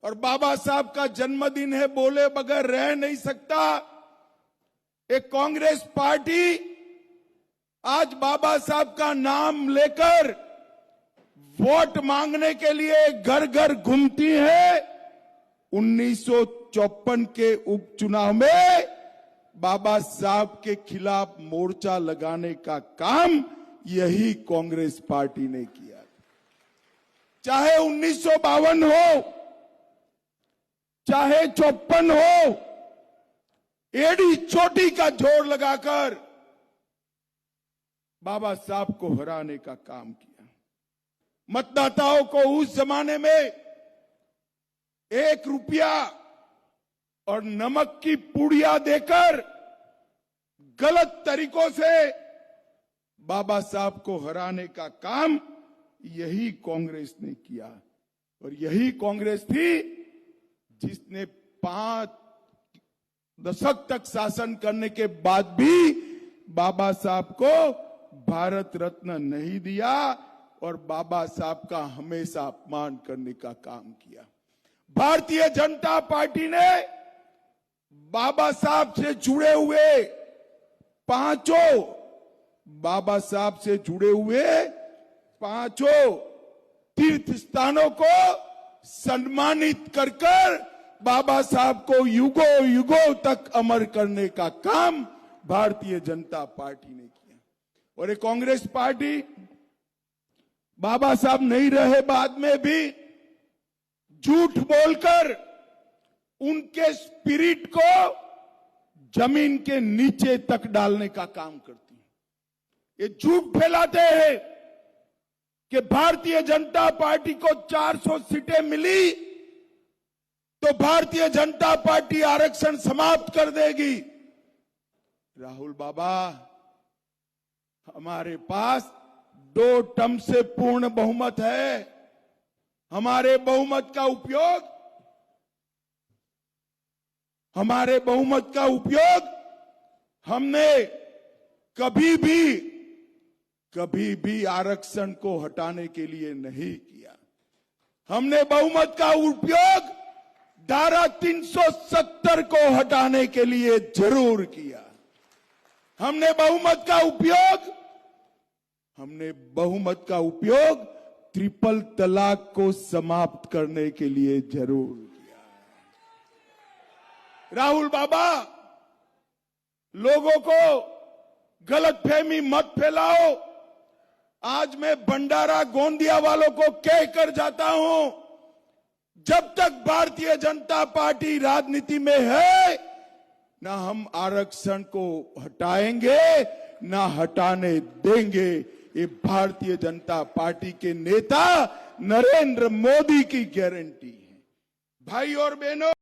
और बाबा साहब का जन्मदिन है, बोले बगैर रह नहीं सकता। एक कांग्रेस पार्टी आज बाबा साहब का नाम लेकर वोट मांगने के लिए घर घर घूमती है। 1954 के उपचुनाव में बाबा साहब के खिलाफ मोर्चा लगाने का काम यही कांग्रेस पार्टी ने किया। चाहे 1952 हो, चाहे 54 हो, एड़ी चोटी का जोर लगाकर बाबा साहब को हराने का काम किया। मतदाताओं को उस जमाने में 1 रुपया और नमक की पुड़िया देकर गलत तरीकों से बाबा साहब को हराने का काम यही कांग्रेस ने किया। और यही कांग्रेस थी जिसने 5 दशक तक शासन करने के बाद भी बाबा साहब को भारत रत्न नहीं दिया और बाबा साहब का हमेशा अपमान करने का काम किया। भारतीय जनता पार्टी ने बाबा साहब से जुड़े हुए पांचों तीर्थ स्थानों को सम्मानित कर बाबा साहब को युगों युगों तक अमर करने का काम भारतीय जनता पार्टी ने किया। और ये कांग्रेस पार्टी बाबा साहब नहीं रहे बाद में भी झूठ बोलकर उनके स्पिरिट को जमीन के नीचे तक डालने का काम करती है। ये झूठ फैलाते हैं कि भारतीय जनता पार्टी को 400 सीटें मिली तो भारतीय जनता पार्टी आरक्षण समाप्त कर देगी। राहुल बाबा, हमारे पास 2 टर्म से पूर्ण बहुमत है। हमारे बहुमत का उपयोग हमने कभी भी आरक्षण को हटाने के लिए नहीं किया। हमने बहुमत का उपयोग धारा 370 को हटाने के लिए जरूर किया। हमने बहुमत का उपयोग ट्रिपल तलाक को समाप्त करने के लिए जरूर किया। राहुल बाबा, लोगों को गलतफहमी मत फैलाओ। आज मैं भंडारा गोंदिया वालों को कहकर जाता हूं, जब तक भारतीय जनता पार्टी राजनीति में है, ना हम आरक्षण को हटाएंगे ना हटाने देंगे। ये भारतीय जनता पार्टी के नेता नरेंद्र मोदी की गारंटी है। भाई और बहनों,